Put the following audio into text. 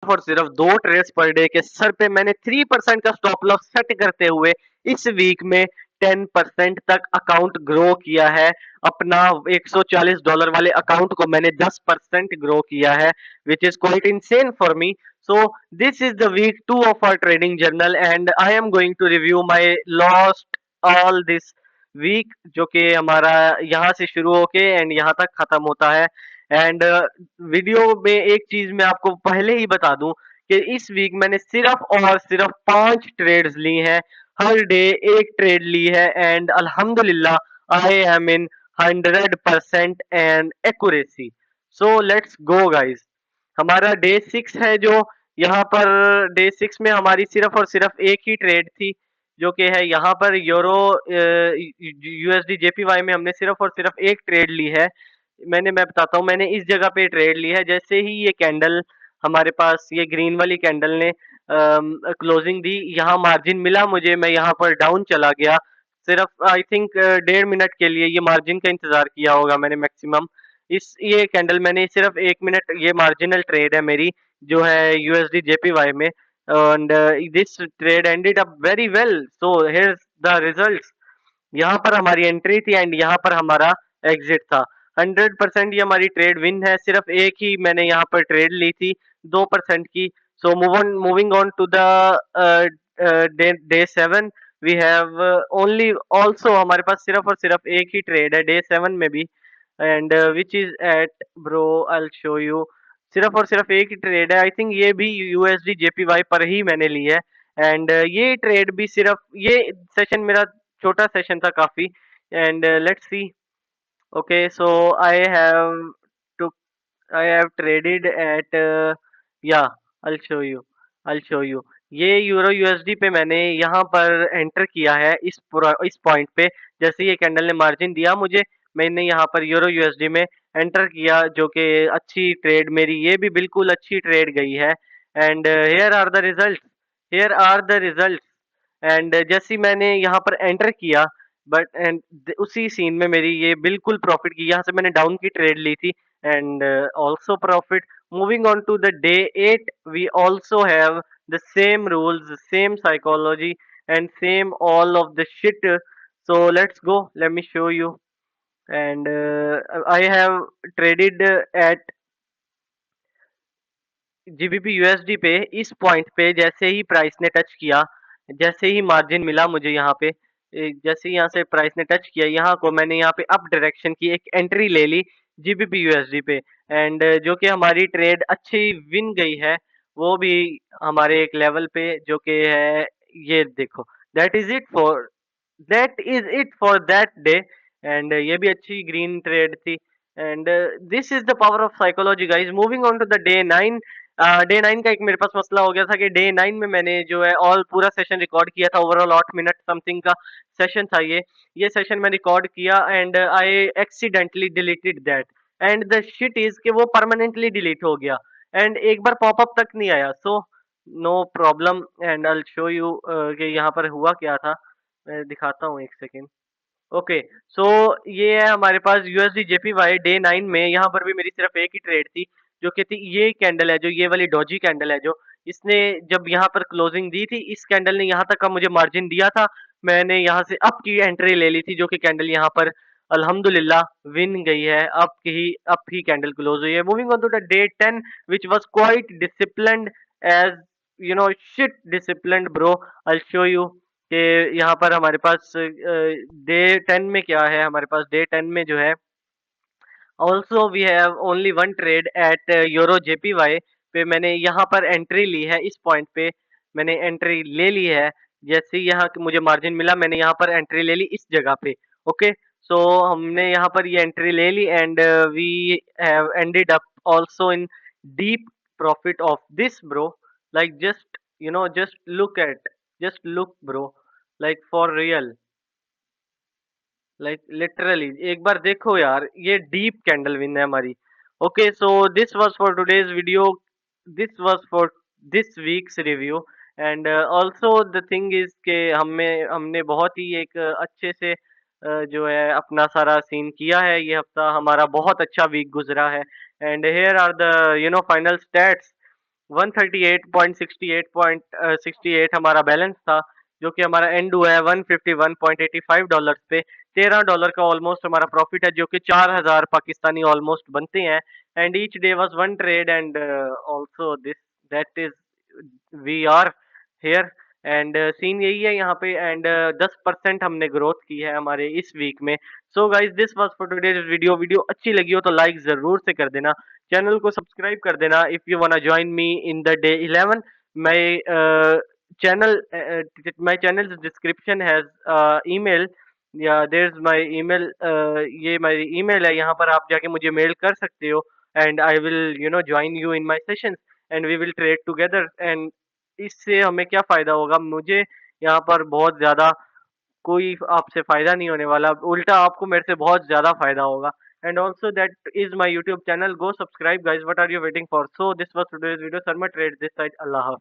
और सिर्फ 2 trades per day के सर पे मैंने 3% का स्टॉप लॉस सेट करते हुए इस वीक में 10% तक अकाउंट ग्रो किया है। अपना $140 वाले अकाउंट को मैंने 10% ग्रो किया है, which is quite insane for me. So this is the week 2 of our trading journal and I am going to review my lost all this week, जो कि हमारा यहाँ से शुरू होके एंड यहाँ तक खत्म होता है। एंड वीडियो में एक चीज मैं आपको पहले ही बता दूं कि इस वीक मैंने सिर्फ और सिर्फ 5 ट्रेड्स ली हैं। हर डे एक ट्रेड ली है एंड अल्हम्दुलिल्लाह I am in 100% and accuracy. So let's go guys. हमारा डे 6 है, जो यहाँ पर डे 6 में हमारी सिर्फ और सिर्फ एक ही ट्रेड थी, जो कि है यहाँ पर यूरो यूएसडी जेपीवाई में हमने सिर्फ और सिर्फ एक ट्रेड ली है। मैं बताता हूँ, मैंने इस जगह पे ट्रेड ली है। जैसे ही ये कैंडल हमारे पास, ये ग्रीन वाली कैंडल ने क्लोजिंग दी, यहाँ मार्जिन मिला मुझे, मैं यहाँ पर डाउन चला गया। सिर्फ आई थिंक 1.5 मिनट के लिए ये मार्जिन का इंतजार किया होगा मैंने मैक्सिमम। इस ये कैंडल मैंने सिर्फ 1 मिनट, ये मार्जिनल ट्रेड है मेरी, जो है यूएसडी जेपीवाई में। And this trade ended up very well, so here's the results. यहाँ पर हमारी एंट्री थी एंड यहाँ पर हमारा एग्जिट था। 100% ये हमारी ट्रेड विन है। सिर्फ एक ही मैंने यहाँ पर ट्रेड ली थी 2% की। So moving on to the day 7, we have only also, हमारे पास सिर्फ और सिर्फ एक ही ट्रेड है डे 7 में भी, and which is at bro, I show you. सिर्फ और सिर्फ एक ही ट्रेड है, आई थिंक ये भी यूएसडी जेपीवाई पर ही मैंने ली है। एंड ये ट्रेड भी सिर्फ, ये सेशन मेरा छोटा सेशन था काफी। And let's see. Okay, so I have to I have traded at, या आई शो यू। ये यूरो यूएसडी पे मैंने यहाँ पर एंटर किया है, इस पॉइंट पे। जैसे ये कैंडल ने मार्जिन दिया मुझे, मैंने यहाँ पर यूरो यूएसडी में एंटर किया, जो कि अच्छी ट्रेड मेरी, ये भी बिल्कुल अच्छी ट्रेड गई है। And here are the result, here are the result. And जैसे ही मैंने यहाँ पर एंटर किया, बट एंड उसी सीन में मेरी ये बिल्कुल प्रॉफिट की, यहाँ से मैंने डाउन की ट्रेड ली थी and also profit. Moving on to the day 8, we also have the same rules, the same psychology, and same all of the shit. So let's go. Let me show you. And I have traded at GBP USD पे, इस point पे जैसे ही price ने touch किया, जैसे ही margin मिला मुझे यहाँ पे, जैसे ही यहाँ से प्राइस ने टच किया, यहाँ को मैंने यहाँ पे अप डायरेक्शन की एक एंट्री ले ली जीबीपी यूएसडी पे। एंड जो कि हमारी ट्रेड अच्छी विन गई है, वो भी हमारे एक लेवल पे, जो कि है, ये देखो, that is it for that is it for that day. And ये भी अच्छी ग्रीन ट्रेड थी। And this is the power of psychology guys. Moving on to the day 9, day 9 का एक मेरे पास मसला हो गया था कि डे 9 में मैंने जो है ऑल पूरा सेशन रिकॉर्ड किया था, ओवरऑल 8 मिनट समथिंग का सेशन था ये सेशन मैं रिकॉर्ड किया and I accidentally deleted that. And the shit is कि वो परमानेंटली डिलीट हो गया एंड एक बार पॉपअप तक नहीं आया। So no problem, and I show you कि यहाँ पर हुआ क्या था। मैं दिखाता हूँ, एक सेकेंड। ओके, सो ये है हमारे पास यूएसडी जेपीवाई डे 9 में। यहाँ पर भी मेरी सिर्फ एक ही ट्रेड थी, जो कि थी ये कैंडल है, जो ये वाली डॉजी कैंडल है, जो इसने जब यहाँ पर क्लोजिंग दी थी, इस कैंडल ने यहाँ तक का मुझे मार्जिन दिया था। मैंने यहाँ से अप की एंट्री ले ली थी, जो कि कैंडल यहाँ पर अल्हम्दुलिल्लाह विन गई है। अप ही कैंडल क्लोज हुई है। Moving on to the day 10, which was quite disciplined, as you know, shit disciplined bro. I show you कि यहाँ पर हमारे पास डे 10 में क्या है। हमारे पास डे 10 में जो है, also we have only one trade at euro JPY पे। मैंने यहाँ पर एंट्री ली है, इस पॉइंट पे मैंने एंट्री ले ली है। जैसे ही यहाँ मुझे मार्जिन मिला, मैंने यहाँ पर एंट्री ले ली इस जगह पे। ओके, सो हमने यहाँ पर ये एंट्री ले ली and we have ended up also in deep profit of this bro. Like just, you know, just look bro, like for real, like literally एक बार देखो यार, ये डीप कैंडल विन है हमारी। Okay, so this was for today's video, this was for this weeks review. And also the thing is के हमने बहुत ही एक अच्छे से जो है अपना सारा सीन किया है। ये हफ्ता हमारा बहुत अच्छा वीक गुजरा है। And here are the, you know, final stats. 138.68 हमारा बैलेंस था, जो कि हमारा एंड हुआ है $151.85 पे। $13 का ऑलमोस्ट हमारा प्रॉफिट है, जो कि 4000 पाकिस्तानी ऑलमोस्ट बनते हैं। And each day was one trade and also this that is we are here. And scene यही है यहाँ पे। एंड 10% हमने ग्रोथ की है हमारे इस वीक में। So guys this was for today's video. Video अच्छी लगी हो तो लाइक जरूर से कर देना, चैनल को सब्सक्राइब कर देना। If you वांना join me in the day 11, my channel my channel description has email, या देयर इज माय ईमेल। ये मेरी ईमेल है, यहाँ पर आप जाके मुझे मेल कर सकते हो। And I will join you in my sessions and we will trade together. And इससे हमें क्या फायदा होगा? मुझे यहाँ पर बहुत ज्यादा कोई आपसे फायदा नहीं होने वाला, उल्टा आपको मेरे से बहुत ज्यादा फायदा होगा। And also that is my YouTube channel, go subscribe guys, what are you waiting for? So this was today's video, Sharma trade this side, अल्लाह हाफ़िज़।